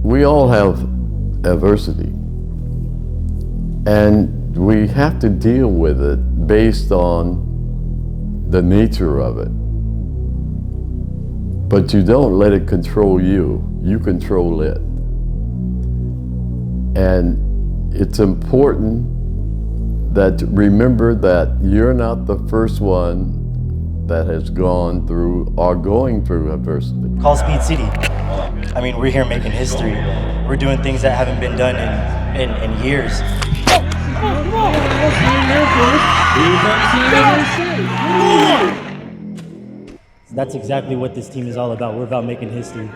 we all have adversity, and we have to deal with it based on the nature of it. But you don't let it control you, you control it. And it's important that remember that you're not the first one that has gone through or going through adversity. Call Speed City. I mean, we're here making history. We're doing things that haven't been done in years. That's exactly what this team is all about. We're about making history.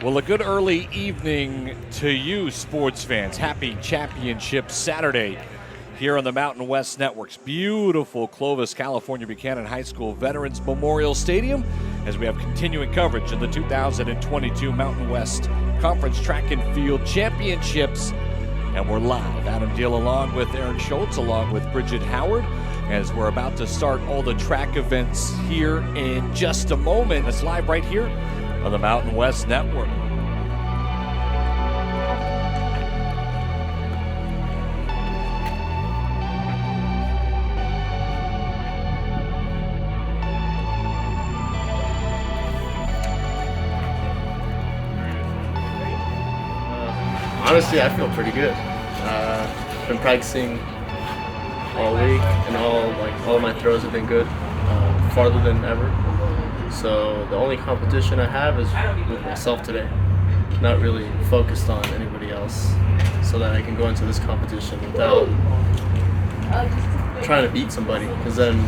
Well, a good early evening to you, sports fans. Happy Championship Saturday here on the Mountain West Network's beautiful Clovis, California Buchanan High School Veterans Memorial Stadium as we have continuing coverage of the 2022 Mountain West Conference Track and Field Championships. And we're live. Adam Deal along with Aaron Schultz, along with Bridget Howard, as we're about to start all the track events here in just a moment. It's live right here on the Mountain West Network. Honestly, I feel pretty good. Been practicing all week, and all my throws have been good, farther than ever. So the only competition I have is with myself today. Not really focused on anybody else, so that I can go into this competition without trying to beat somebody. Because then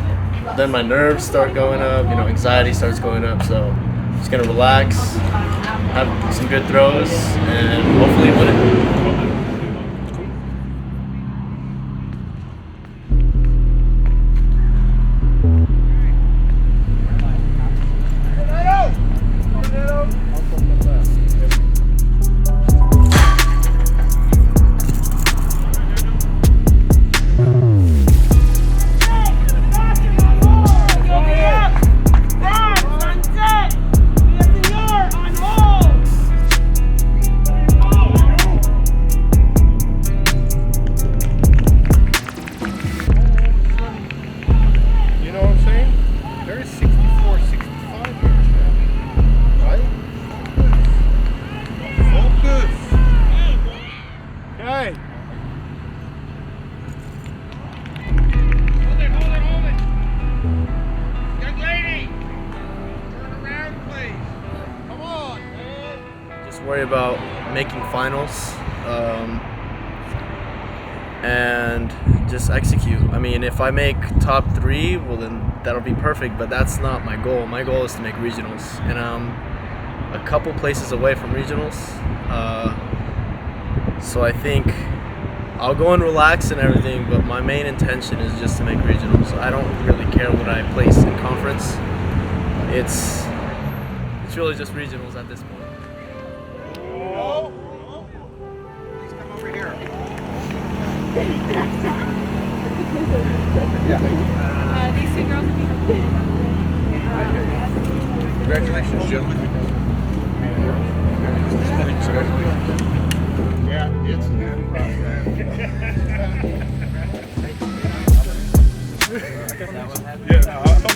my nerves start going up, anxiety starts going up. So just gonna relax, have some good throws, and hopefully win it. Worry about making finals and just execute. I mean, if I make top 3, well then that'll be perfect, but that's not my goal. My goal is to make regionals, and I'm a couple places away from regionals, so I think I'll go and relax and everything, but my main intention is just to make regionals. I don't really care what I place in conference. It's really just regionals at this point. These two girls will be. Congratulations, gentlemen. Yeah, it's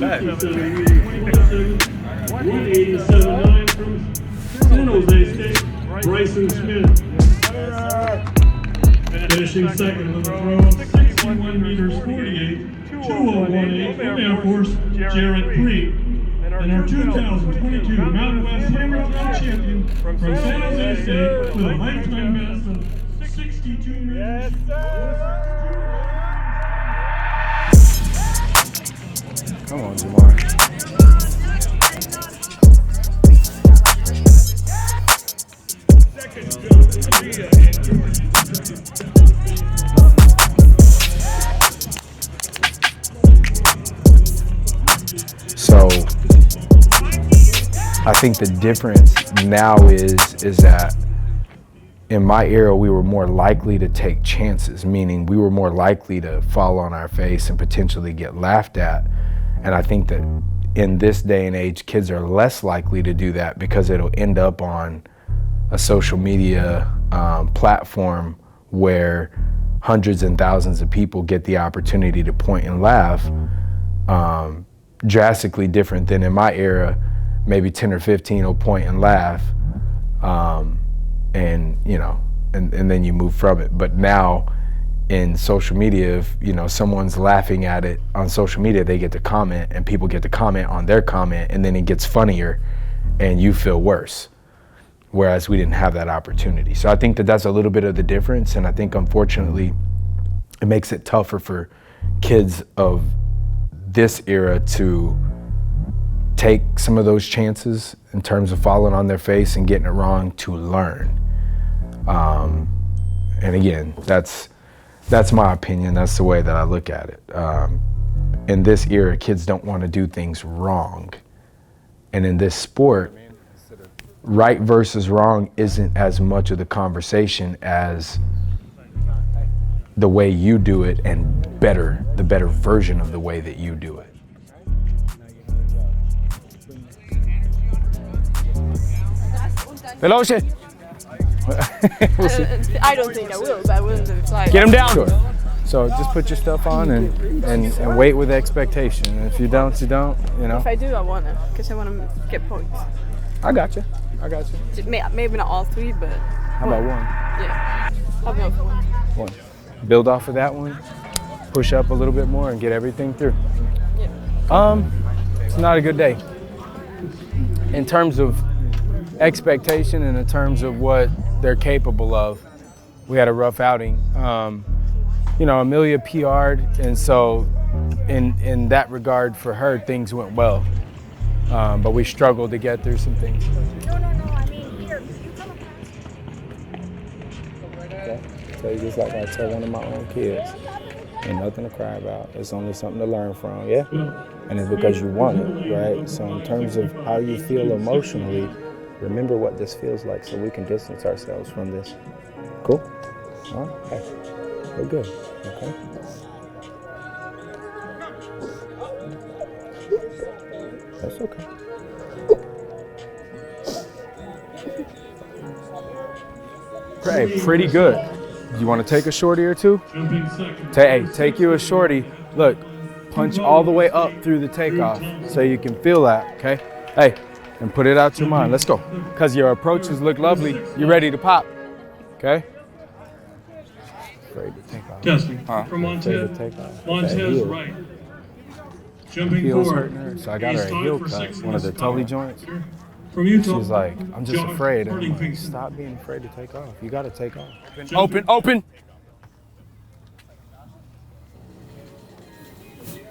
not 187.9 from San Jose State, Bryson Smith. Finishing second with a throw of 61 meters 48, 2018 from Air Force, Jarrett Preet. And our 2022 Mountain West Hammer Throw champion from San Jose State with a lifetime best of 62 meters. Yes, sir! Come on, Jamar. So I think the difference now is that in my era we were more likely to take chances, meaning we were more likely to fall on our face and potentially get laughed at. And I think that in this day and age, kids are less likely to do that because it'll end up on a social media platform where hundreds and thousands of people get the opportunity to point and laugh, drastically different than in my era. Maybe 10 or 15 will point and laugh, and you know, and then you move from it. But now in social media, if you know someone's laughing at it on social media, they get to comment, and people get to comment on their comment, and then it gets funnier, and you feel worse. Whereas we didn't have that opportunity. So I think that that's a little bit of the difference, and I think unfortunately it makes it tougher for kids of this era to take some of those chances in terms of falling on their face and getting it wrong to learn. And again, that's my opinion. That's the way that I look at it. In this era, kids don't want to do things wrong. And in this sport, right versus wrong isn't as much of the conversation as the way you do it and the better version of the way that you do it. Veloce. We'll see. I don't think I will, but I wouldn't have. Get him down. Sure. So just put your stuff on and wait with expectation. And if you don't, you don't, you know. If I do, I want to, because I want to get points. I got you. Maybe not all three, but. How about one? Yeah. I'll go for one. One. Build off of that one, push up a little bit more and get everything through. Yeah. It's not a good day. In terms of expectation and in terms of what they're capable of, we had a rough outing. You know, Amelia PR'd, and so in that regard for her, things went well. But we struggled to get through some things. No, I mean, here. Okay. So you just like I tell one of my own kids, ain't nothing to cry about. It's only something to learn from, yeah? And it's because you want it, right? So in terms of how you feel emotionally, remember what this feels like so we can distance ourselves from this. Cool? All right, hey, we're good, okay? That's okay. Hey, pretty good. You want to take a shorty or two? Take you a shorty. Look, punch all the way up through the takeoff so you can feel that, okay? Hey, and put it out your mind. Let's go. Because your approaches look lovely. You ready to pop, okay? Afraid to take off. Testing. From Montez. Montez right. Jumping Heels forward. hurting her, so I got her a heel cut, one of the Tully joints. From Utah. She's like, I'm just afraid. And I'm like, stop being afraid to take off. You got to take off. Open.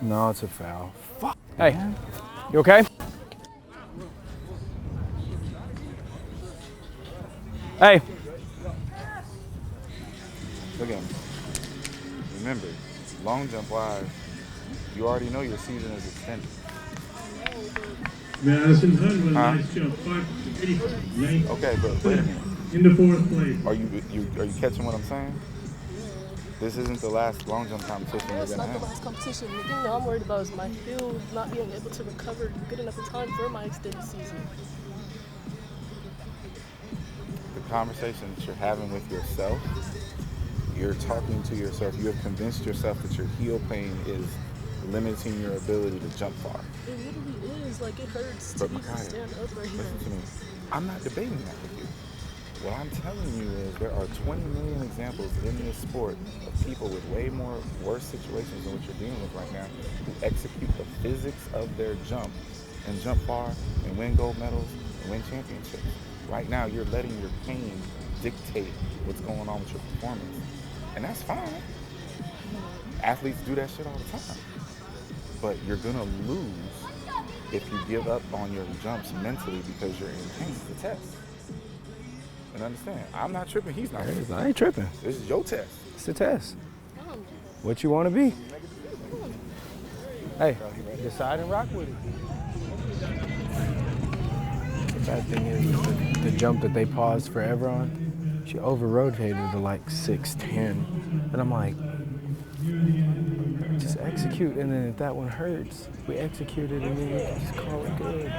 No, it's a foul. Fuck. Hey, you okay? Hey. Look at him. Remember, long jump wise, you already know your season is extended. Madison Hunt with a nice jump. 585. Okay, but wait a minute. Into fourth place. Are you catching what I'm saying? This isn't the last long jump competition we're It's gonna not the have. last competition. The thing that I'm worried about is my field not being able to recover good enough in time for my extended season. The conversation that you're having with yourself, you're talking to yourself. You have convinced yourself that your heel pain is limiting your ability to jump far. It literally is. Like, it hurts to But even Micaiah, stand up right here. listen to me. I'm not debating that with you. What I'm telling you is there are 20 million examples in this sport of people with way more worse situations than what you're dealing with right now who execute the physics of their jump and jump far and win gold medals and win championships. Right now, you're letting your pain dictate what's going on with your performance. And that's fine. Athletes do that shit all the time. But you're gonna lose if you give up on your jumps mentally because you're in pain. It's a test. And understand, I'm not tripping, he's not tripping. I ain't tripping. This is your test. It's a test. What you want to be. Hey, decide and rock with it. The bad thing is the jump that they paused forever on, she over-rotated to like 6'10". And I'm like, just execute, and then if that one hurts, we execute it, and then we can just call it good.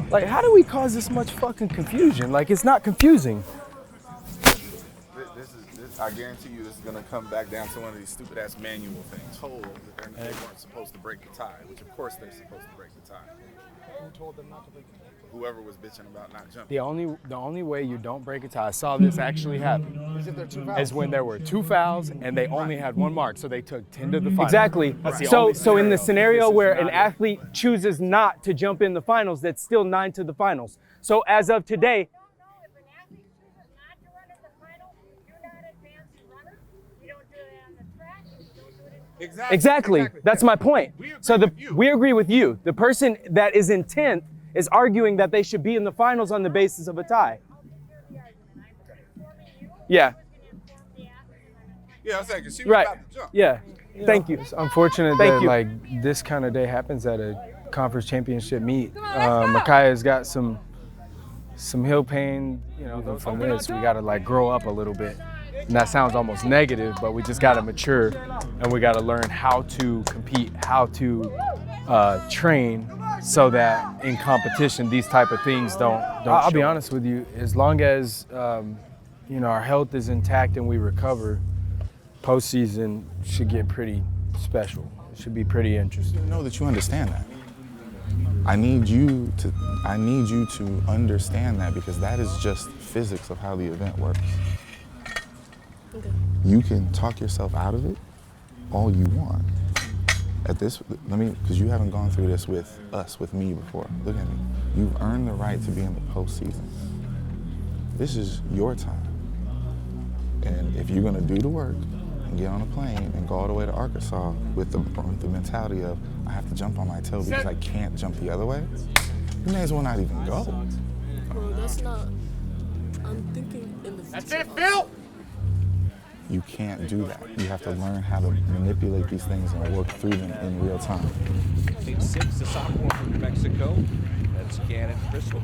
Like, how do we cause this much fucking confusion? Like, it's not confusing. I guarantee you this is going to come back down to one of these stupid ass manual things. Told that they weren't supposed to break the tie, which of course they're supposed to break the tie. Who told them not to break the tie? Whoever was bitching about not jumping. The only way you don't break a tie, I saw this actually happen, is when there were 2 fouls and they only had 1 mark, so they took 10 to the final. Exactly. So in the scenario where an athlete chooses not to jump in the finals, that's still 9 to the finals. So as of today, Exactly. That's my point. We agree with you. The person that is in 10th is arguing that they should be in the finals on the basis of a tie. Yeah. Yeah, I'm saying, 'cause she was Right. about to jump. Yeah. Thank you. It's unfortunate Thank that you. like this kind of day happens at a conference championship meet. Makaya's got some heel pain, you know, from this. We gotta like grow up a little bit. And that sounds almost negative, but we just gotta mature and we gotta learn how to compete, how to train so that in competition, these type of things don't I'll be honest with you, as long as, you know, our health is intact and we recover, postseason should get pretty special. It should be pretty interesting. I know that you understand that. I need you to understand that, because that is just physics of how the event works. Okay. You can talk yourself out of it all you want. Because you haven't gone through this with us, with me before. Look at me. You've earned the right to be in the postseason. This is your time. And if you're gonna do the work and get on a plane and go all the way to Arkansas with the mentality of, I have to jump on my toe because I can't jump the other way, you may as well not even go. Bro, that's not. I'm thinking in the future. That's it, Phil! You can't do that. You have to learn how to manipulate these things and work through them in real time. Team 6, the sophomore from New Mexico. That's Gannon Crystal.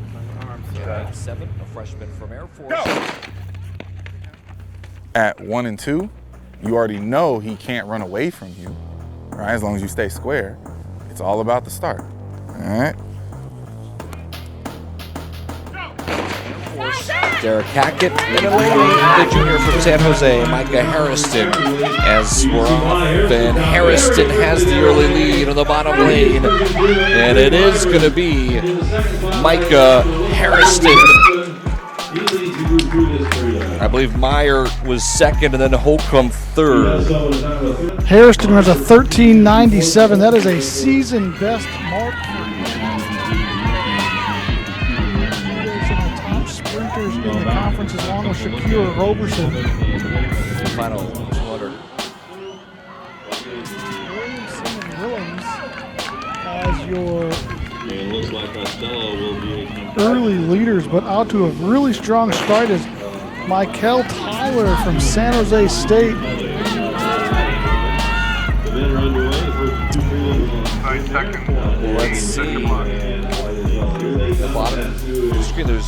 7, a freshman from Air Force. Go! At 1 and 2, you already know he can't run away from you, right? As long as you stay square. It's all about the start, all right? Derek Hackett, and the junior from San Jose, Micah Harrison, as we're off, and Harrison has the early lead on the bottom lane, and it is going to be Micah Harrison. I believe Meyer was second, and then Holcomb third. Harrison has a 13.97. That is a season best mark. Sprinters in the conference, along with Shakira Roberson. Final 200. Williamson and Willems as your early leaders, but out to a really strong stride is Michael Tyler from San Jose State. Let's see. The bottom of the screen, there's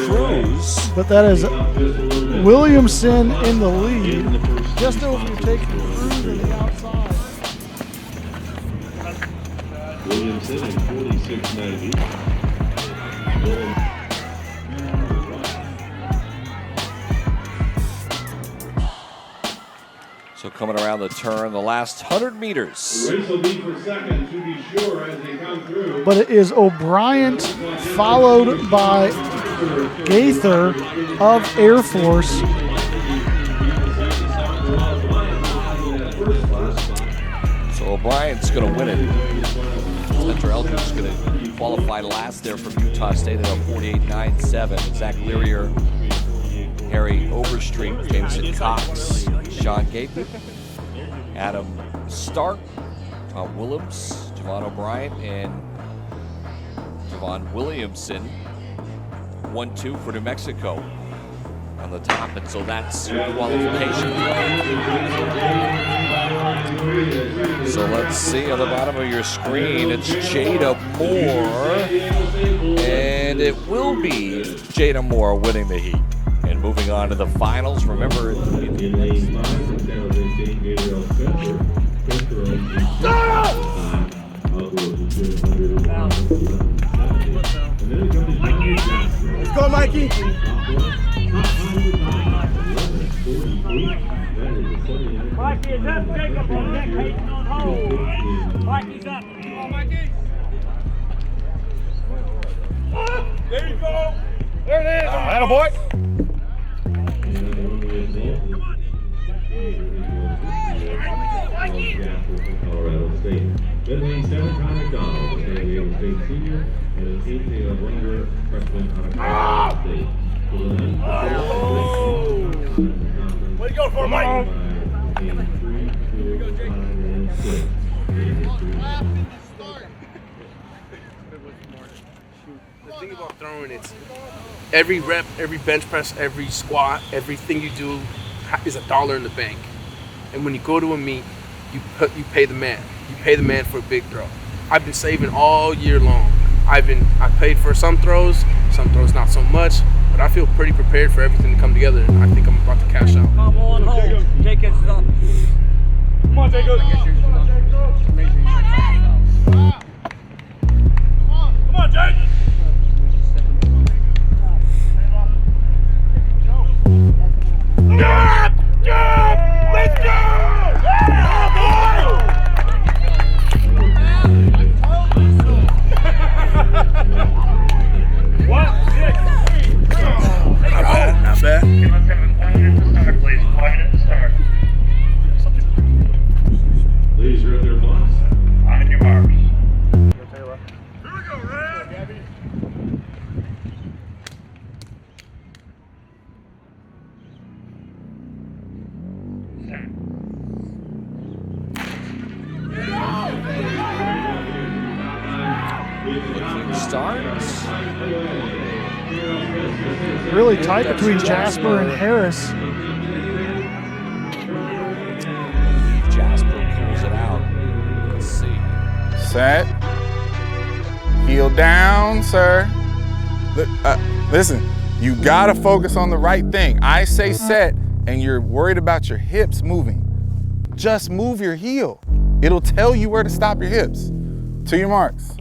Cruz. But that is Williamson in the lead, just overtaking Cruz on the outside. Williamson at 46.90. So coming around the turn, the last 100 meters. The race will be for second, to be sure, as they come through. But it is O'Brien followed by Gaither of Air Force. So O'Brien's going to win it. Spencer Eldridge is going to qualify last there from Utah State at a 48.97. Zach Learier, Harry Overstreet, Jameson Cox, Sean Gaten, Adam Stark, Tom Willems, Javon O'Brien, and Javon Williamson. 1-2 for New Mexico on the top, and so that's your qualification. So let's see on the bottom of your screen, it's Jada Moore, and it will be Jada Moore winning the heat and moving on to the finals. Remember, Let's go, Mikey. Mikey is up, Jacob on deck, Hayden on hold. Mikey's up. Come on, Mikey. There you go. There it is. Attaboy. Colorado State. That means 7 Connor McDonald, a San Diego State senior, and an 8th Winger freshman out of Colorado State. Way to go for Mike. The thing about throwing is every rep, every bench press, every squat, everything you do is $1 in the bank. And when you go to a meet, you pay the man. You pay the man for a big throw. I've been saving all year long. I paid for some throws not so much, but I feel pretty prepared for everything to come together, and I think I'm about to cash out. Come on, hold. Take it up. Come on, Jacob. Come on, Jake. Let's go! Not bad. Ladies, you're at their blocks. On your marks. Here we go, Red. Gabby. Starts. Really tight between Jasper and Harris. Jasper pulls it out. Let's see. Set. Heel down, sir. Listen, you gotta focus on the right thing. I say set, and you're worried about your hips moving. Just move your heel. It'll tell you where to stop your hips. To your marks.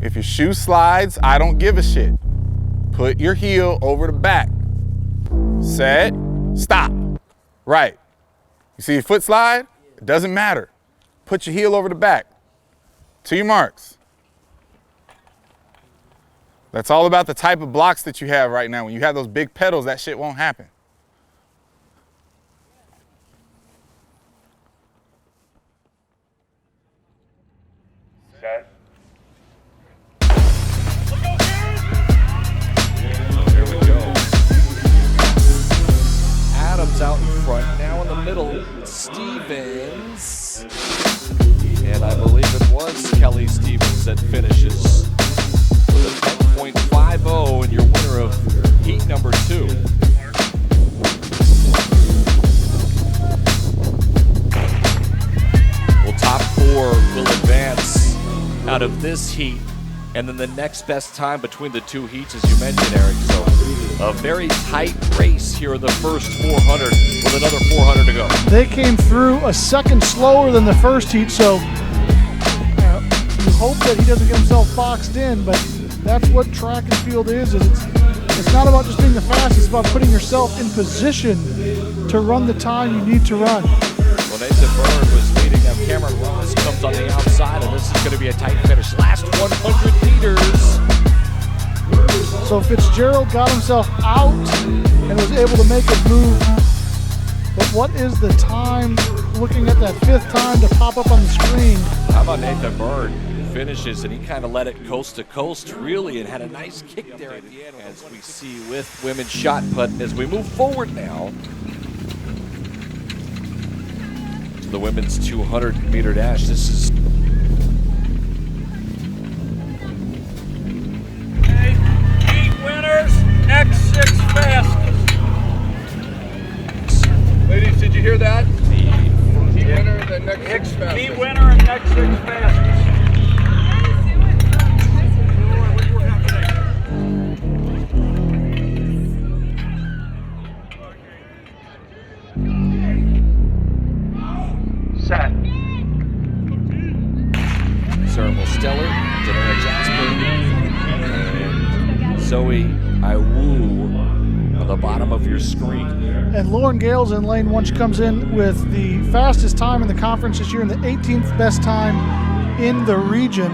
If your shoe slides, I don't give a shit. Put your heel over the back. Set, stop. Right. You see your foot slide? It doesn't matter. Put your heel over the back. To your marks. That's all about the type of blocks that you have right now. When you have those big pedals, that shit won't happen. Set. There we go. Adams out in front, now in the middle, Stevens. And I believe it was Kelly Stevens that finishes with a 10.50 and your winner of heat number 2. Well, top 4 will advance out of this heat, and then the next best time between the 2 heats, as you mentioned, Eric. So a very tight race here in the first 400 with another 400 to go. They came through a second slower than the first heat, so you hope that he doesn't get himself boxed in, but that's what track and field is it's not about just being the fastest, it's about putting yourself in position to run the time you need to run. Well, Nathan Byrne was leading up. Cameron Ross comes on the outside, and this is going to be a tight finish. Last 100 meters. So Fitzgerald got himself out and was able to make it move. But what is the time, looking at that 5th time to pop up on the screen? How about Nathan Byrne finishes, and he kind of let it coast to coast, really, and had a nice kick there at the end, as we see with women's shot put. As we move forward now to the women's 200-meter dash, this is Heat winners, next 6 fastest. Ladies, did you hear that? Heat winner and the next 6 fastest. Heat winner and next 6 fastest. set. Sarah Mosteller, Janelle Jasper, and Zoe Iwu on the bottom of your screen. And Lauren Gales in lane 1. She comes in with the fastest time in the conference this year and the 18th best time in the region.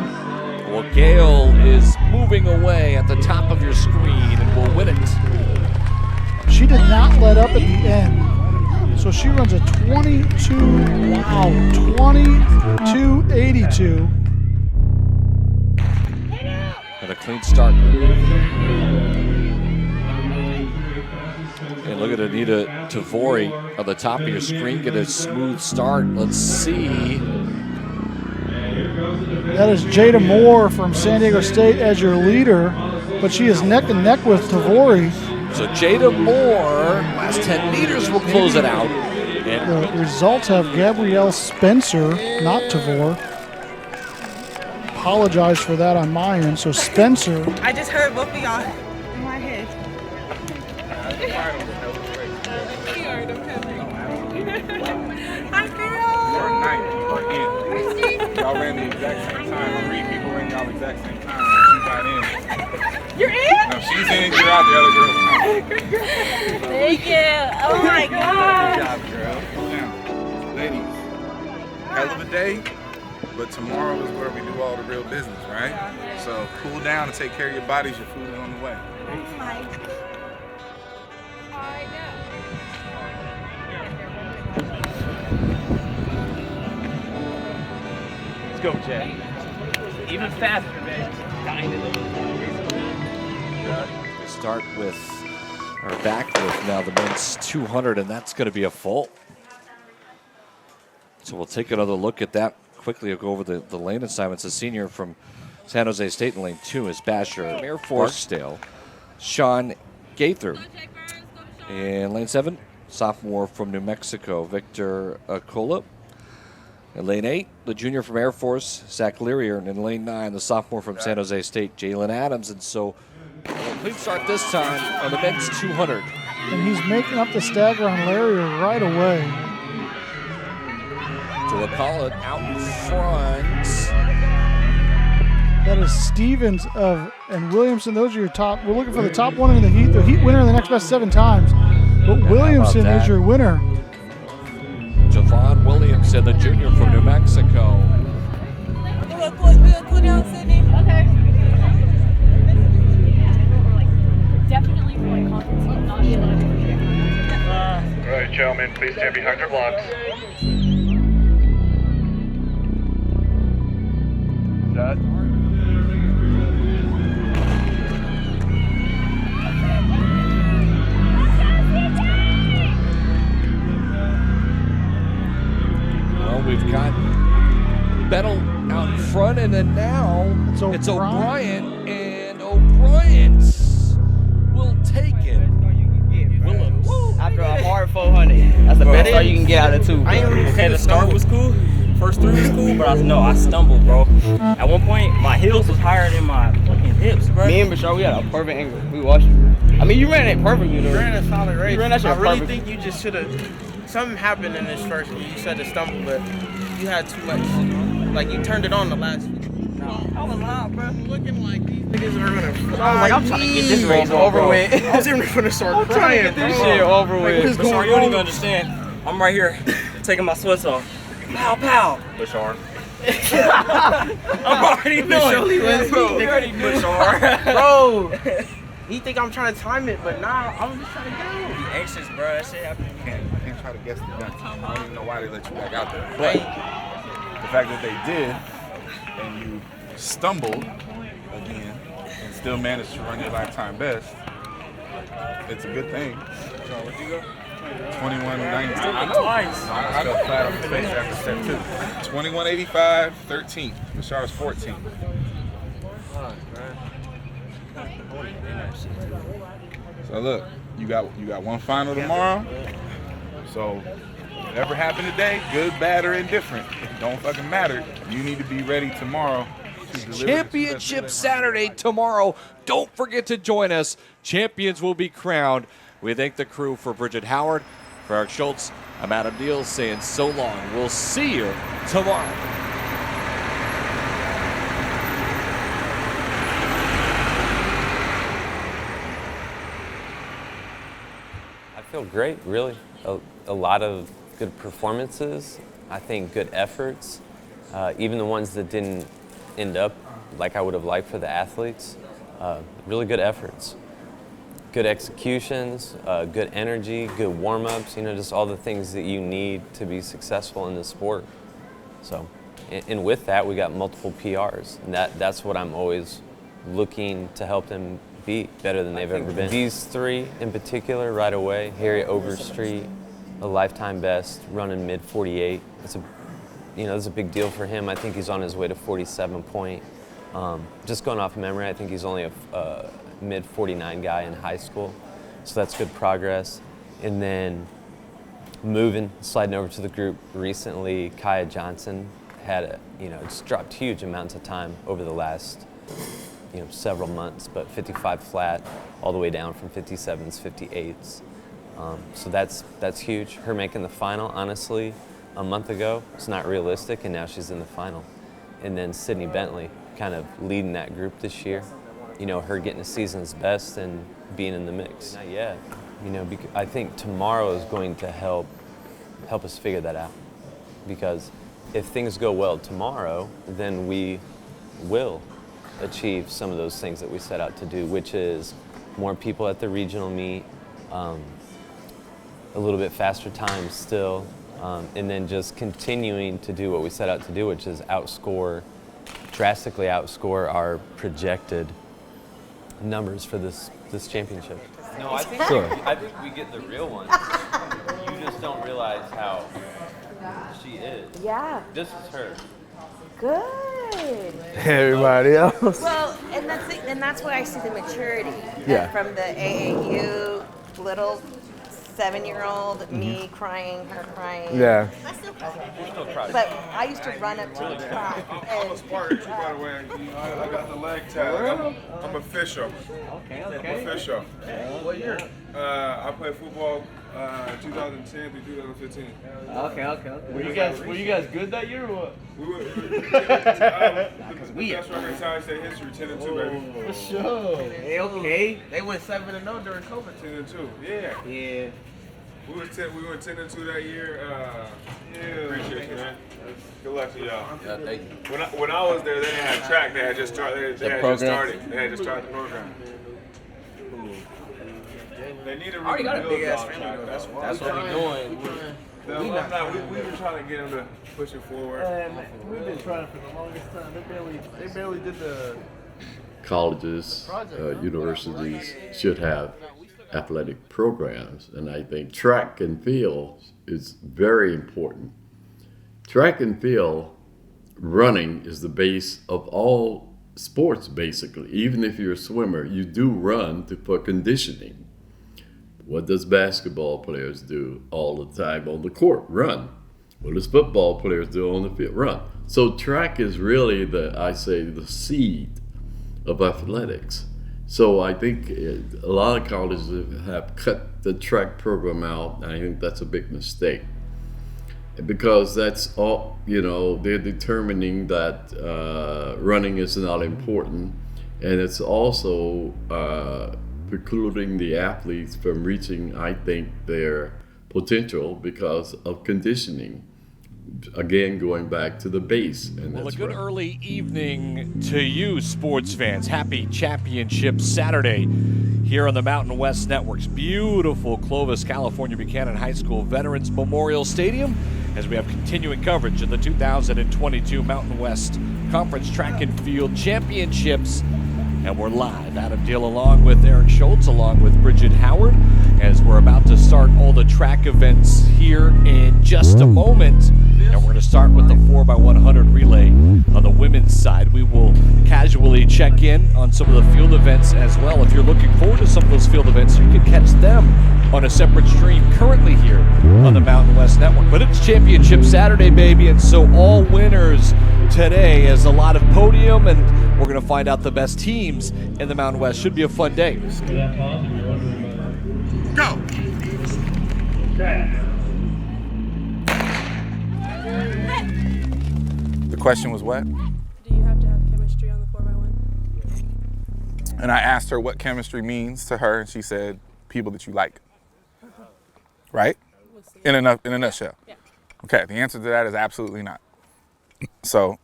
Well, Gale is moving away at the top of your screen and will win it. She did not let up at the end. So she runs a 22.82. And a clean start. And look at Anita Tavori on the top of your screen. Get a smooth start. Let's see. That is Jada Moore from San Diego State as your leader, but she is neck and neck with Tavori. So Jada Moore, last 10 meters will close it out. And the results have Gabrielle Spencer, not Tavor. Apologize for that on my end. So Spencer. I just heard both of y'all in my head. Hi, girl. You're 9th. You're in. Y'all ran the exact same time. 3 people ran y'all exact same time. She got in. You're in? No, she's in. You're out. The other girl's out. Thank you. Oh my God. Good job, girl. Cool down. Ladies, hell of a day, but tomorrow is where we do all the real business, right? So cool down and take care of your bodies. Your food is on the way. Let's go, Jay. Even faster, man. we start with our backlift now, the men's 200, and that's going to be a full. So we'll take another look at that quickly. I'll go over the lane assignments. A senior from San Jose State in lane 2 is Basher Air Force Barksdale, Sean Gaither. In lane 7, sophomore from New Mexico, Victor Acola. In lane 8, the junior from Air Force, Zach Learier. And in lane 9, the sophomore from San Jose State, Jalen Adams. And so, complete start this time on the men's 200. And he's making up the stagger on Learier right away. So we'll call it out in front. That is Stevens and Williamson. Those are your top. We're looking for the top one in the heat winner in the next best 7 times. But Williamson is your winner. Javon Williamson, the junior from New Mexico. We'll cool down, Sydney. Okay. Definitely for like conference, not All right, gentlemen, please stand behind your blocks. Set. Well, we've got Bettle out in front, and then now it's O'Brien, and O'Brien will take it. After a hard 400, that's the best start you can get out of 2. Okay, the start was cool. First 3 was cool, but I stumbled, bro. At one point, my heels was higher than my fucking hips, bro. Me and Bashar, we had a perfect angle. We watched you. I mean, you ran it perfectly, though. You ran a solid race. You ran that shit I really perfect. think you just should have. Something happened in this first one. You said to stumble, but you had too much. Like, you turned it on the last week. I was loud, bro. Looking like these niggas are gonna fly. I was like, I'm trying to get this race over with. I was even gonna start crying, get this shit over with. Like, Bashar, you don't even understand. I'm right here, taking my sweats off. Pow, pow. Bashar. I'm already knowing. You already Bashar. Bro, he think I'm trying to time it, but nah, I'm just trying to go. Be anxious, bro. That shit happened. I can't try to guess the gun. I don't even know why they let you back out there. But the fact that they did, and you stumbled again, and still managed to run your lifetime best, it's a good thing. So where'd you go? 21.90. I know. I fell flat on the face after step 2. 21.85, 13. Bashar's 14. So look, you got one final tomorrow. So whatever happened today, good, bad, or indifferent, don't fucking matter. You need to be ready tomorrow. Championship Saturday tomorrow. Don't forget to join us. Champions will be crowned. We thank the crew for Bridget Howard, for Eric Schultz, I'm Adam Deal saying so long. We'll see you tomorrow. I feel great, really. A lot of good performances. I think good efforts. Even the ones that didn't end up like I would have liked for the athletes. Really good efforts. Good executions, good energy, good warm-ups, just all the things that you need to be successful in this sport. So, and with that, we got multiple PRs. And that's what I'm always looking to help them be better than they've ever been. These three in particular, right away, Harry Overstreet, a lifetime best, running mid-48. That's a big deal for him. I think he's on his way to 47 point. Just going off memory, I think he's only a mid-49 guy in high school. So that's good progress. And then sliding over to the group recently, Kaya Johnson had just dropped huge amounts of time over the last, several months, but 55 flat all the way down from 57s, 58s. So that's huge. Her making the final, honestly, a month ago, it's not realistic, and now she's in the final. And then Sydney Bentley kind of leading that group this year. Her getting a season's best and being in the mix. Not yet. I think tomorrow is going to help us figure that out. Because if things go well tomorrow, then we will achieve some of those things that we set out to do, which is more people at the regional meet, a little bit faster times still, and then just continuing to do what we set out to do, which is drastically outscore our projected numbers for this championship. No, I think we get the real ones. You just don't realize how she is. Yeah. This is her. Good. Everybody else. Well, and that's why I see the maturity. Yeah. From the AAU little 7-year-old, me crying, her crying. Yeah. But I used to run up to a track. I'm a Spartan too, by the way. I got the leg tag. I'm official. Okay. I'm official. What year? I played football 2010 through 2015. Okay. Were you guys good that year or what? We were the best record in Italian state history, 10-2, baby. For sure. Okay. They went 7-0 during COVID. 10-2. Yeah. We went 10-2 that year. Appreciate you, man. Good luck to y'all. Yeah, thank you. When I was there, they didn't have track. They had just started. They had just started the program. They need to already got a big ass track. family. That's what we're doing. We were trying to get them to push it forward. We've been trying for the longest time. They barely did the colleges, universities should have athletic programs, and I think track and field is very important. Track and field running is the base of all sports, basically. Even if you're a swimmer, you do run for conditioning. What does basketball players do all the time on the court? Run. What does football players do on the field? Run. So track is really the seed of athletics. So I think a lot of colleges have cut the track program out, and I think that's a big mistake. Because that's all, they're determining that running is not important, and it's also precluding the athletes from reaching, I think, their potential because of conditioning. Again, going back to the base. And well, a good early evening to you, sports fans. Happy Championship Saturday here on the Mountain West Network's beautiful Clovis, California Buchanan High School Veterans Memorial Stadium as we have continuing coverage of the 2022 Mountain West Conference Track and Field Championships. And we're live. Adam Deal along with Eric Schultz, along with Bridget Howard, as we're about to start all the track events here in just a moment. And we're going to start with the 4x100 relay on the women's side. We will casually check in on some of the field events as well. If you're looking forward to some of those field events, you can catch them on a separate stream currently here on the Mountain West Network. But it's Championship Saturday, baby, and so all winners today as a lot of podium, and we're going to find out the best teams in the Mountain West. Should be a fun day. Go! question was what? Do you have to have chemistry on the 4x1? And I asked her what chemistry means to her, and she said, people that you like. Right? In a nutshell. Yeah. Okay, the answer to that is absolutely not. So,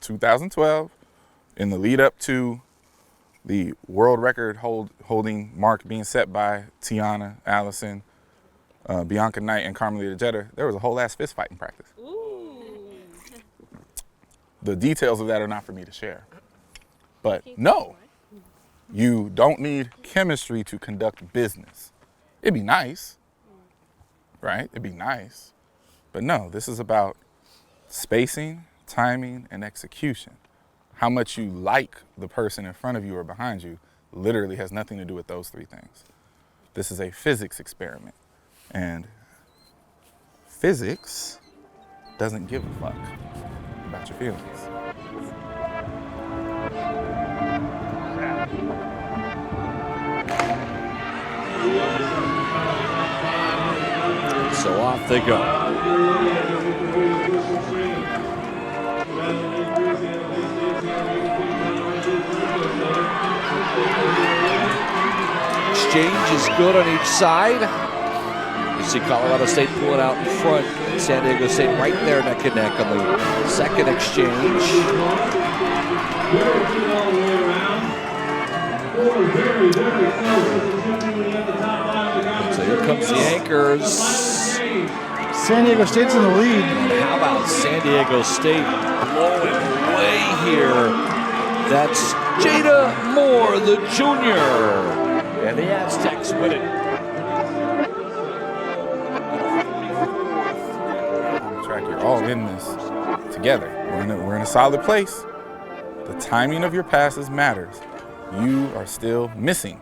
2012, in the lead up to the world record holding mark being set by Tiana, Allison, Bianca Knight, and Carmelita Jeter, there was a whole ass fist fight in practice. Ooh. The details of that are not for me to share. But no, you don't need chemistry to conduct business. It'd be nice, right? It'd be nice. But no, this is about spacing, timing, and execution. How much you like the person in front of you or behind you literally has nothing to do with those three things. This is a physics experiment. And physics doesn't give a fuck about your feelings. So off they go. Exchange is good on each side. You see Colorado State pulling out in front. San Diego State right there neck and neck on the second exchange. So here comes the anchors. San Diego State's in the lead. And how about San Diego State blowing away here? That's Jada Moore, the junior. And the Aztecs win it. On the track, you're all in this together. We're in a solid place. The timing of your passes matters. You are still missing.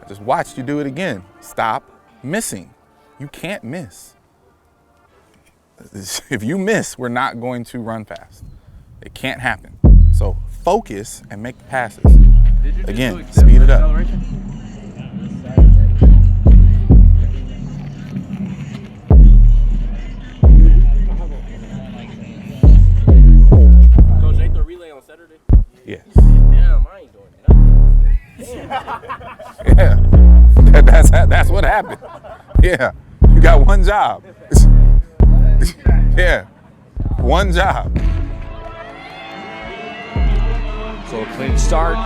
I just watched you do it again. Stop missing. You can't miss. If you miss, we're not going to run fast. It can't happen. So focus and make the passes. Again, speed it up. Coach, ain't the relay on Saturday? Yes. Damn, I ain't doing nothing. Yeah. That's what happened. Yeah. You got one job. Yeah. One job. So a clean start.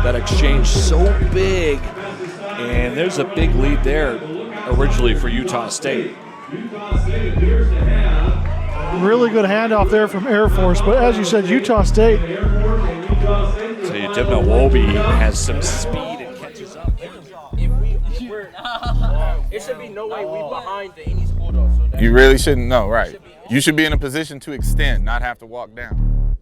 That exchange so big, and there's a big lead there originally for Utah State. Really good handoff there from Air Force, but as you said, Utah State. So Dimna Wobi has some speed and catches up. It should be no way we behind to any school though. So You really shouldn't know, right? You should be in a position to extend, not have to walk down.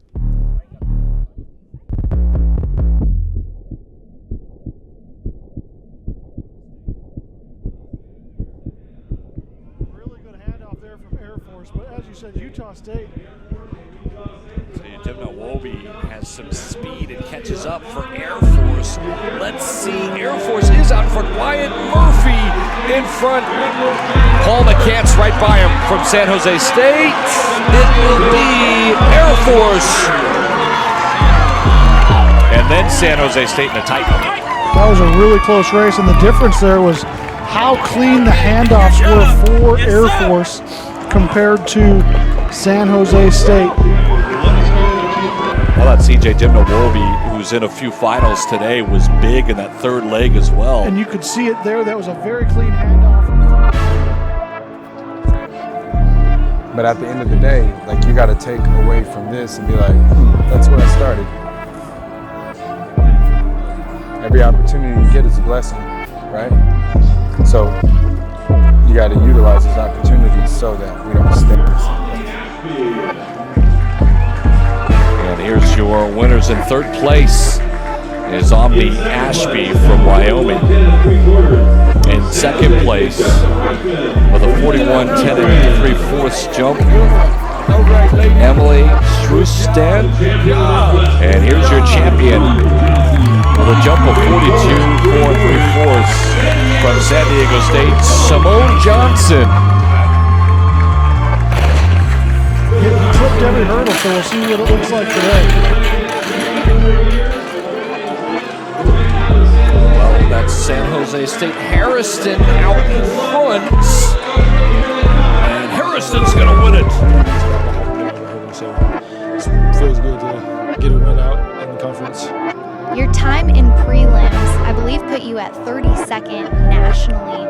Really good handoff there from Air Force, but as you said, Utah State. So Dimna Wobi has some speed and catches up for Air Force. Let's see, Air Force is out front. Wyatt Murphy in front. Paul McCants right by him from San Jose State. It will be Air Force. And then San Jose State in a tight one. That was a really close race, and the difference there was how clean the handoffs were for Air Force compared to San Jose State. Well, that CJ Dimna Wobi, who's in a few finals today, was big in that third leg as well. And you could see it there. That was a very clean handoff. But at the end of the day, like, you got to take away from this and be like, that's where I started. Every opportunity you get is a blessing, right? So you got to utilize these opportunities so that we don't stay. And here's your winners in third place is Omni Ashby from Wyoming. In second place with a 41-10 and 3/4 jump, Emily Strustan. And here's your champion, With a jump of 42 4 3/4 from San Diego State, Simone Johnson. He tripped every hurdle, so we'll see what it looks like today. Well, that's San Jose State. Harrison out in front. And Harrison's going to win it. So it feels good to get a win out in the conference. Your time in prelims, I believe, put you at 32nd nationally.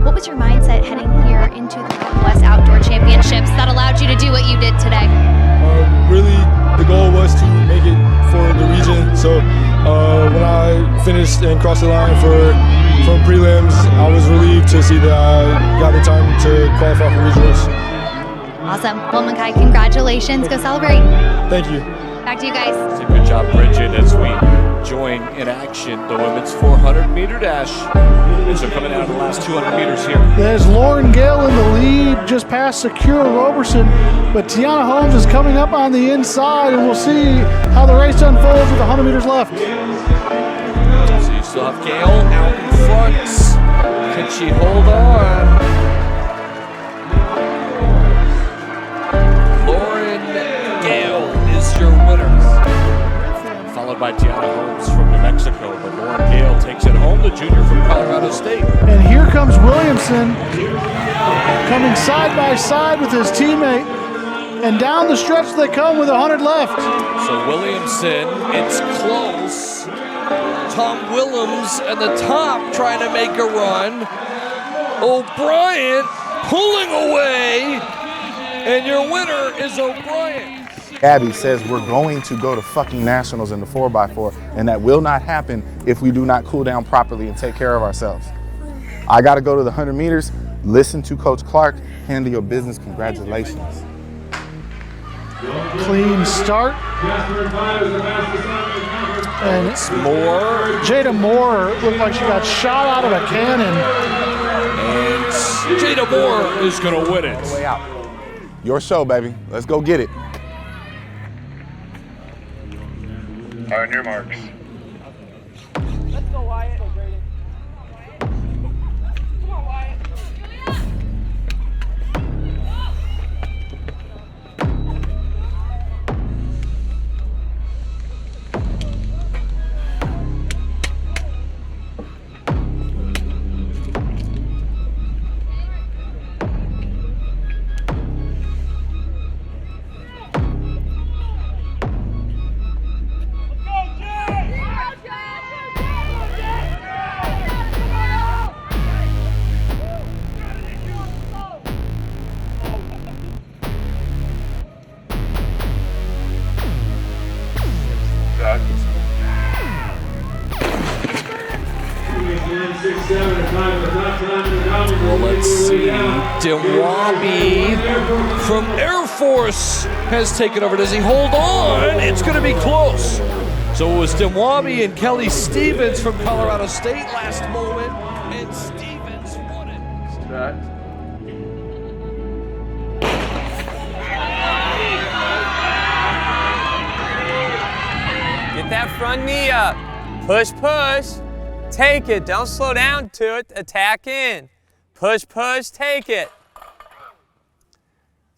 What was your mindset heading here into the Mountain West Outdoor Championships that allowed you to do what you did today? Really, the goal was to make it for the region. So when I finished and crossed the line from prelims, I was relieved to see that I got the time to qualify for regionals. Awesome. Well, Makai, congratulations. Go celebrate. Thank you. Back to you guys. It's a good job, Bridget, as we join in action the women's 400-meter dash. And so coming out of the last 200 meters here. There's Lauren Gale in the lead, just past Sakura Roberson, but Tiana Holmes is coming up on the inside, and we'll see how the race unfolds with 100 meters left. So you still have Gale out in front. Can she hold on? Lauren Gale is your winner. Followed by Tiana Holmes from New Mexico, but Lauren Gale takes it home, the junior from Colorado State. And here comes Williamson coming side by side with his teammate, and down the stretch they come with 100 left. So Williamson, it's close. Tom Willems at the top trying to make a run. O'Brien pulling away, and your winner is O'Brien. Abby says we're going to go to fucking nationals in the 4x4, and that will not happen if we do not cool down properly and take care of ourselves. I got to go to the 100 meters, listen to Coach Clark, handle your business. Congratulations. Clean start. And it's Moore. Jada Moore looked like she got shot out of a cannon. And Jada Moore is going to win it. Way out. Your show, baby. Let's go get it. On your marks. Let's go, Wyatt. Come on, Wyatt. Well, let's see. Dewabi from Air Force has taken over. Does he hold on? It's going to be close. So it was Dewabi and Kelly Stevens from Colorado State last moment, and Stevens won it. Get that front knee up. Push, push. Take it. Don't slow down to it. Attack in. Push, push. Take it.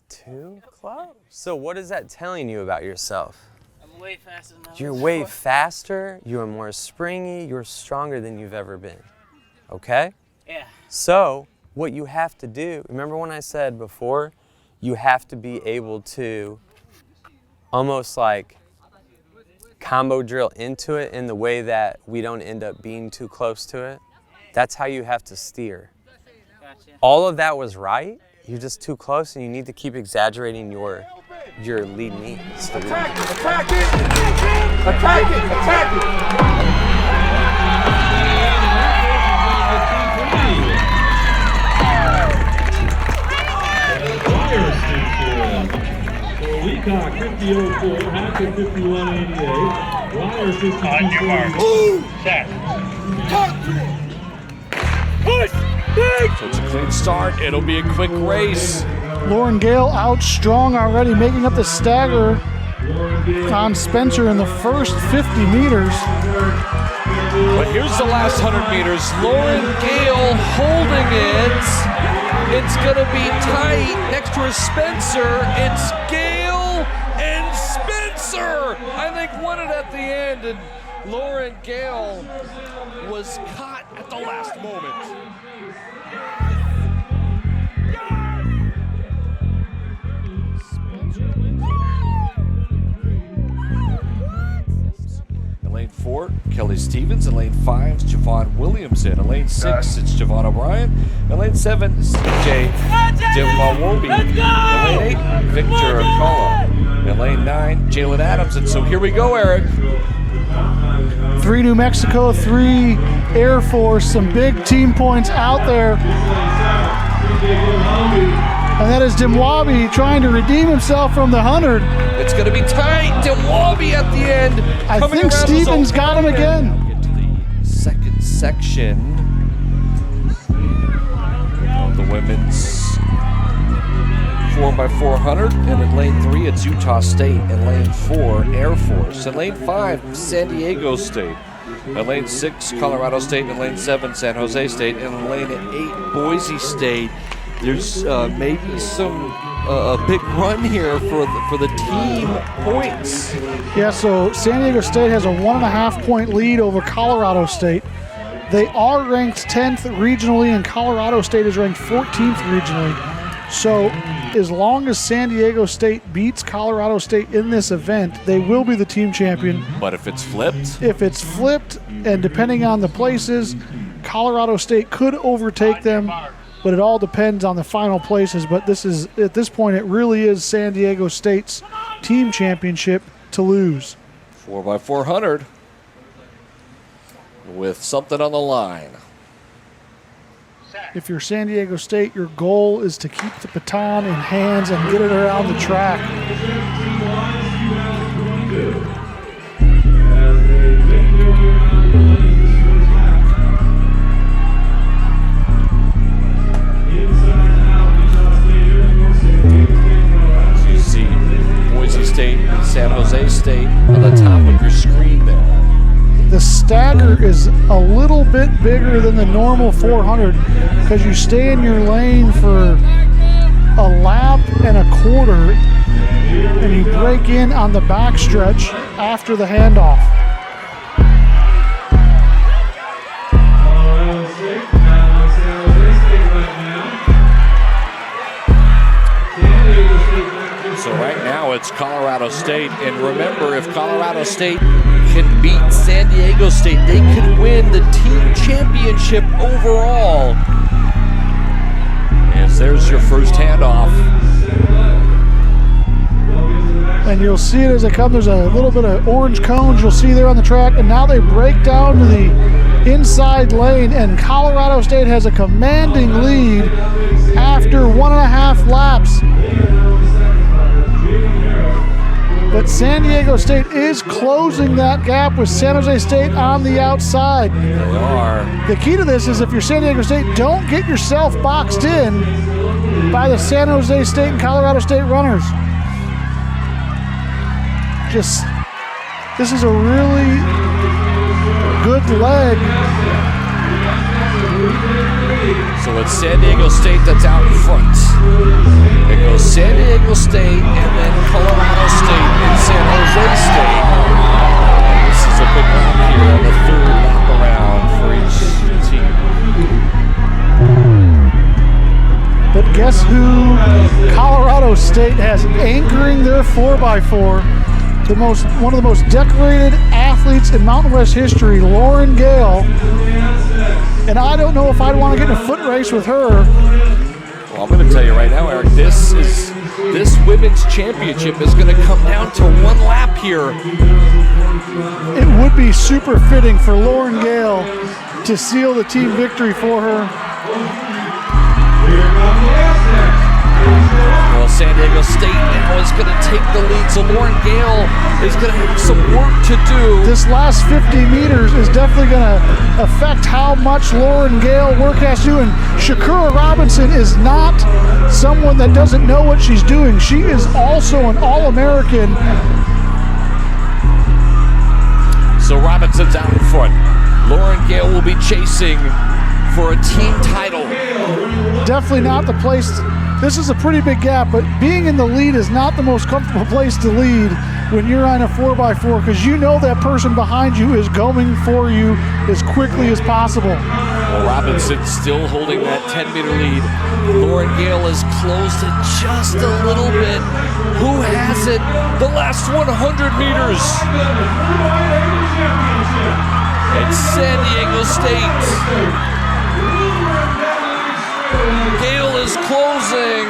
Too close. So what is that telling you about yourself? I'm way faster than I was You're way before. faster. You're more springy. You're stronger than you've ever been. Okay? Yeah. So what you have to do, remember when I said before, you have to be able to almost like combo drill into it in the way that we don't end up being too close to it. That's how you have to steer. Gotcha. All of that was right. You're just too close, and you need to keep exaggerating your lead knee. Attack it! Attack it! Attack it! Attack Leacock 50.04, Hackett 51.88, Wire 52.48. On your mark. Set. Push! So it's a clean start. It'll be a quick race. Lauren Gale out strong already, making up the stagger on Spencer in the first 50 meters. But here's the last 100 meters. Lauren Gale holding it. It's going to be tight next to her Spencer. It's Gale and Spencer. I think won it at the end, and Lauren Gale was caught at the last moment. In lane 4, Kelly Stevens. In lane 5, Javon Williamson. In lane 6, it's Javon O'Brien. In lane 7, CJ Dimwawobi. In lane 8, Victor Acola. In lane 9, Jalen Adams. And so here we go, Eric. 3 New Mexico, 3 Air Force, some big team points out there. And that is Dimwabi trying to redeem himself from the 100. It's going to be tight. Dimwabi at the end. I think Stevens got him again. Get to the second section of the women's 4x400. And in lane 3, it's Utah State. In lane 4, Air Force. In lane 5, San Diego State. In lane 6, Colorado State. In lane 7, San Jose State. In lane 8, Boise State. There's maybe some a big run here for the team points. Yeah, so San Diego State has a 1.5 point lead over Colorado State. They are ranked 10th regionally, and Colorado State is ranked 14th regionally. So as long as San Diego State beats Colorado State in this event, they will be the team champion. But if it's flipped? If it's flipped, and depending on the places, Colorado State could overtake them. But it all depends on the final places. But this is, at this point, it really is San Diego State's team championship to lose. 4x400 with something on the line. If you're San Diego State, your goal is to keep the baton in hands and get it around the track. San Jose State on the top of your screen there. The stagger is a little bit bigger than the normal 400 because you stay in your lane for a lap and a quarter and you break in on the backstretch after the handoff. So right now it's Colorado State, and remember, if Colorado State can beat San Diego State, they could win the team championship overall. As there's your first handoff. And you'll see it as they come. There's a little bit of orange cones you'll see there on the track, and now they break down to the inside lane, and Colorado State has a commanding lead after 1.5 laps. But San Diego State is closing that gap with San Jose State on the outside. They are. The key to this is if you're San Diego State, don't get yourself boxed in by the San Jose State and Colorado State runners. This is a really good leg. So it's San Diego State that's out in front. It goes San Diego State and then Colorado State and San Jose State. And this is a big lap here on the third lap around for each team. But guess who Colorado State has anchoring their 4x4? One of the most decorated athletes in Mountain West history, Lauren Gale. And I don't know if I'd want to get in a foot race with her. Well, I'm going to tell you right now, Eric, this women's championship is going to come down to one lap here. It would be super fitting for Lauren Gale to seal the team victory for her. Well, San Diego State now is going to take the lead, so Lauren Gale is going to have some work to do. This last 50 meters is definitely going to affect how much Lauren Gale work has to do, and Shakura Robinson is not someone that doesn't know what she's doing. She is also an All-American. So Robinson's out in front. Lauren be chasing for a team title. Definitely not the place. This is a pretty big gap, but being in the lead is not the most comfortable place to lead when you're on a 4x4, because you know that person behind you is going for you as quickly as possible. Well, Robinson still holding that 10-meter lead. Lauren Gale has closed it just a little bit. Who has it? The last 100 meters. It's San Diego State. Gale is closing.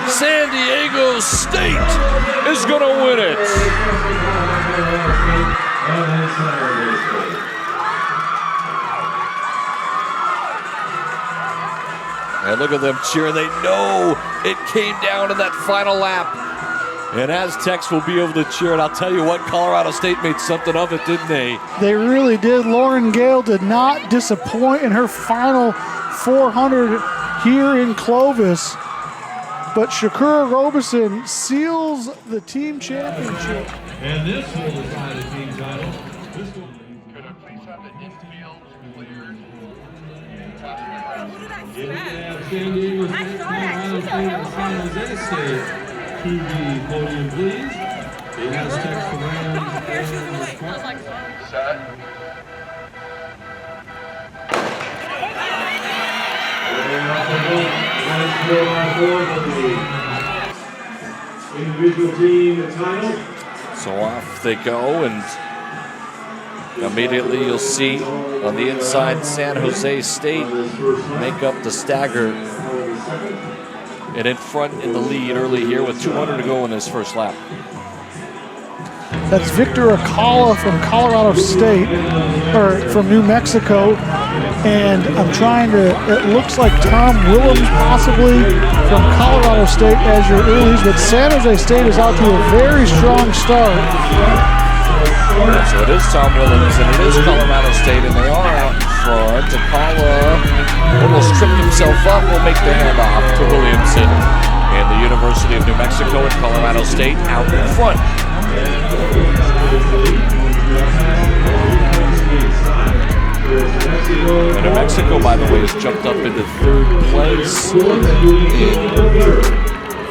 San Diego State is going to win it. And look at them cheering. They know it came down to that final lap. And Aztecs will be able to cheer it. I'll tell you what, Colorado State made something of it, didn't they? They really did. Lauren Gale did not disappoint in her final 400 here in Clovis. But Shakura Robeson seals the team championship. And this will decide the team title. This will San Diego State, Colorado State, and San Jose State to the podium, please. The Aztecs, the Rams, and the Spartans. Set. Individual team title. So off they go, and immediately you'll see on the inside San Jose State make up the stagger. And in front in the lead early here with 200 to go in this first lap. That's Victor Acala from Colorado State, or from New Mexico. And I'm trying to, it looks like Tom Willems possibly from Colorado State as your earlies, but San Jose State is out to a very strong start. So it is Tom Willems and it is Colorado State, and they are out in front. Acala almost tripped himself up. Will make the handoff to Williamson. And the University of New Mexico and Colorado State out in front. And New Mexico, by the way, has jumped up into third place in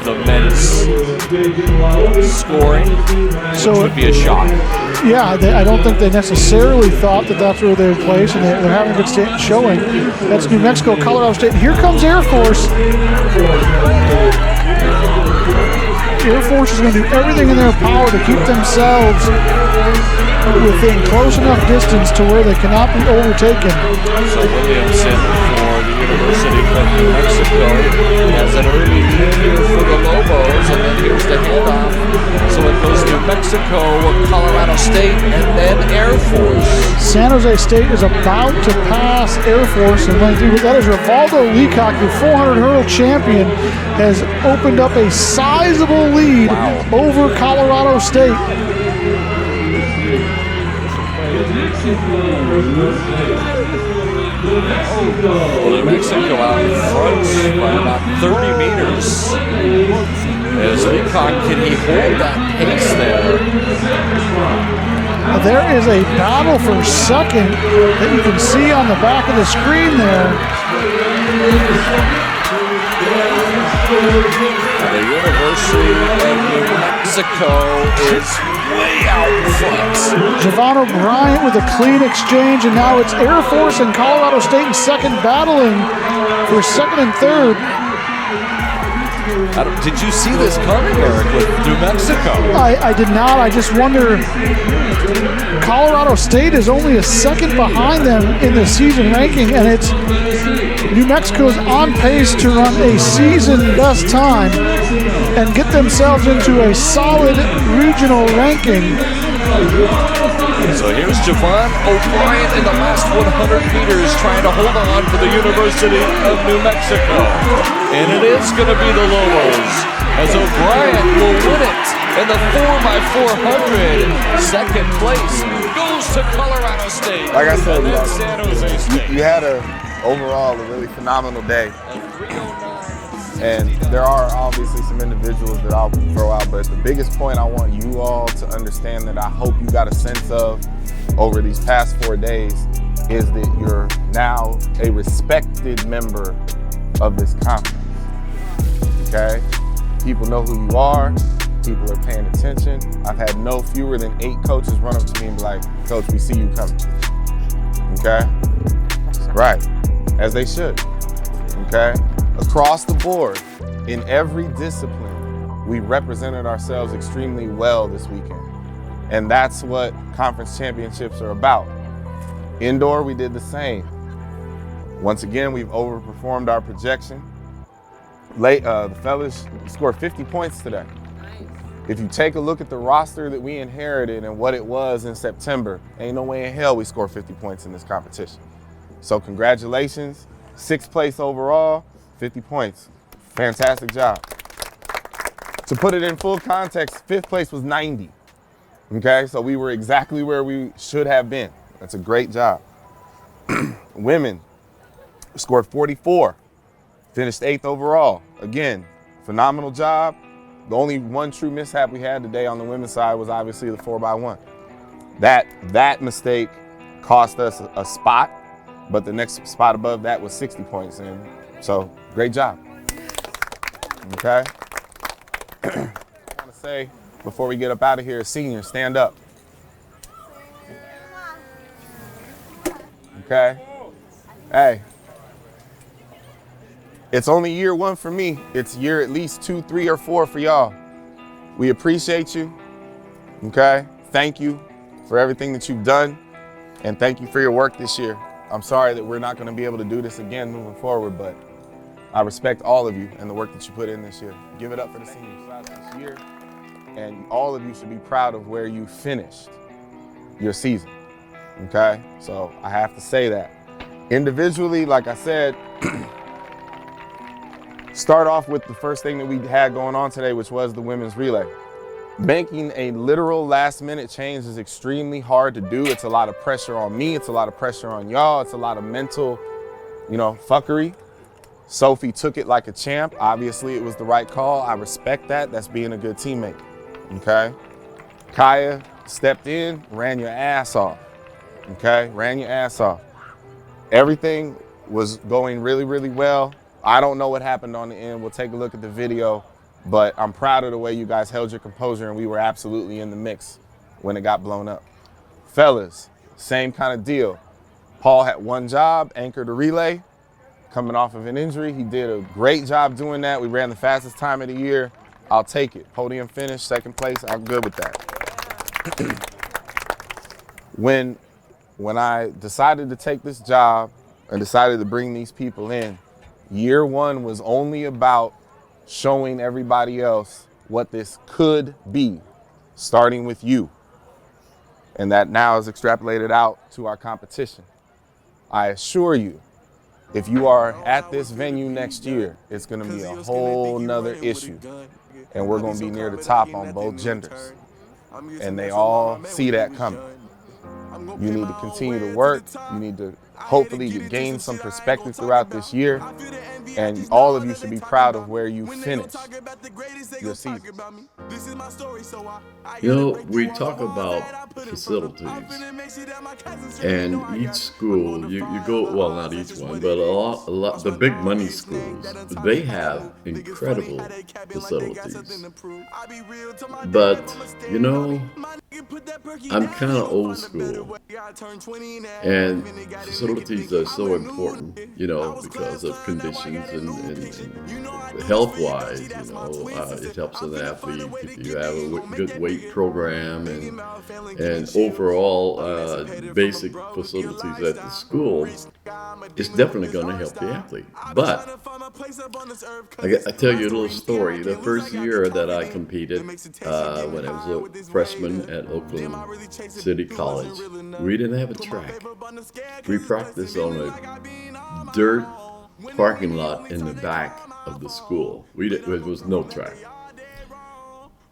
the men's scoring. So it would be a shock. Yeah, I don't think they necessarily thought that that's where they would place, and they're having a good showing. That's New Mexico, Colorado State. Here comes Air Force. Air Force is going to do everything in their power to keep themselves within close enough distance to where they cannot be overtaken. So Williamson for the University of New Mexico has an early lead here for the Lobos, and then here's the handoff. So it goes New Mexico, Colorado State, and then Air Force. San Jose State is about to pass Air Force, and that is Rivaldo Leacock, the 400 hurdle champion, has opened up a sizable lead over Colorado State. New Mexico out in front by about 30 meters. As Leacock, can he hold that pace there? There is a battle for second that you can see on the back of the screen there. The University of New Mexico is way out in front. Javon O'Brien with a clean exchange, and now it's Air Force and Colorado State in second, battling for second and third. Did you see this coming, Eric, with New Mexico? I did not. I just wonder, Colorado State is only a second behind them in the season ranking, and it's New Mexico's on pace to run a season best time and get themselves into a solid regional ranking. So here's Javon O'Brien in the last 100 meters trying to hold on for the University of New Mexico. And it is going to be the Lobos, as O'Brien will win it in the 4x400. Second place goes to Colorado State. Like I said, San Jose State. You had overall a really phenomenal day. And there are obviously some individuals that I'll throw out, but the biggest point I want you all to understand that I hope you got a sense of over these past 4 days is that you're now a respected member of this conference. Okay? People know who you are. People are paying attention. I've had no fewer than 8 coaches run up to me and be like, Coach, we see you coming. Okay? Right. As they should. Okay? Across the board, in every discipline, we represented ourselves extremely well this weekend. And that's what conference championships are about. Indoor, we did the same. Once again, we've overperformed our projection. The fellas scored 50 points today. If you take a look at the roster that we inherited and what it was in September, ain't no way in hell we scored 50 points in this competition. So congratulations, 6th place overall, 50 points. Fantastic job. To put it in full context, 5th place was 90. Okay, so we were exactly where we should have been. That's a great job. Women scored 44, finished 8th overall. Again, phenomenal job. The only one true mishap we had today on the women's side was obviously the 4x1. That mistake cost us a spot, but the next spot above that was 60 points. And so, great job. Okay? I want to say, before we get up out of here, seniors, stand up. Okay? Hey. It's only year 1 for me. It's year at least 2, 3, or 4 for y'all. We appreciate you. Okay? Thank you for everything that you've done. And thank you for your work this year. I'm sorry that we're not going to be able to do this again moving forward, but I respect all of you and the work that you put in this year. Give it up for the seniors throughout this year. And all of you should be proud of where you finished your season. Okay? So I have to say that. Individually, like I said, start off with the first thing that we had going on today, which was the women's relay. Making a literal last-minute change is extremely hard to do. It's a lot of pressure on me. It's a lot of pressure on y'all. It's a lot of mental, fuckery. Sophie took it like a champ. Obviously, it was the right call. I respect that. That's being a good teammate, okay? Kaya stepped in, ran your ass off, okay? Ran your ass off. Everything was going really, really well. I don't know what happened on the end. We'll take a look at the video, but I'm proud of the way you guys held your composure, and we were absolutely in the mix when it got blown up. Fellas, same kind of deal. Paul had one job, anchored a relay, coming off of an injury. He did a great job doing that. We ran the fastest time of the year. I'll take it. Podium finish, 2nd place, I'm good with that. When I decided to take this job and decided to bring these people in, year 1 was only about showing everybody else what this could be, starting with you. And that now is extrapolated out to our competition. I assure you, if you are at this venue next year, it's going to be a whole nother issue. And we're going to be near the top on both genders. And they all see that coming. You need to continue to work. You need to hopefully gain some perspective throughout this year. And all of you should be proud of where you finished your season. We talk about facilities, and each school, you go, well, not each one, but a lot, the big money schools, they have incredible facilities. But, I'm kind of old school, and facilities are so important, because of conditions and health-wise, it helps an athlete if you have a good weight program and overall basic facilities at the school. It's definitely going to help the athlete. But I tell you a little story. The first year that I competed, when I was a freshman at Oakland City College, we didn't have a track. We practiced on a dirt parking lot in the back of the school. There was no track.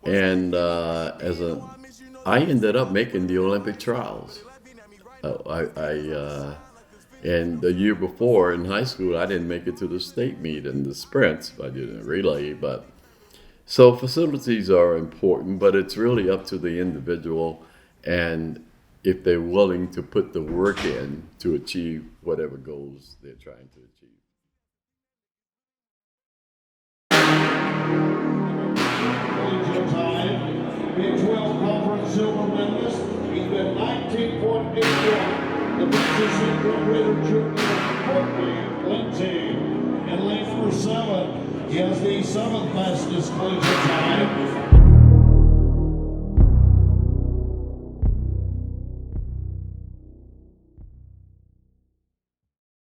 And I ended up making the Olympic trials. And the year before in high school, I didn't make it to the state meet and the sprints. I did a relay, so facilities are important, but it's really up to the individual. And if they're willing to put the work in to achieve whatever goals they're trying to achieve. Big 12 Conference silver medalist. He's been 19.81. The Texas Central Raider Junior Courtney Lindsay. And lane number 7, he has the 7th fastest collegiate time.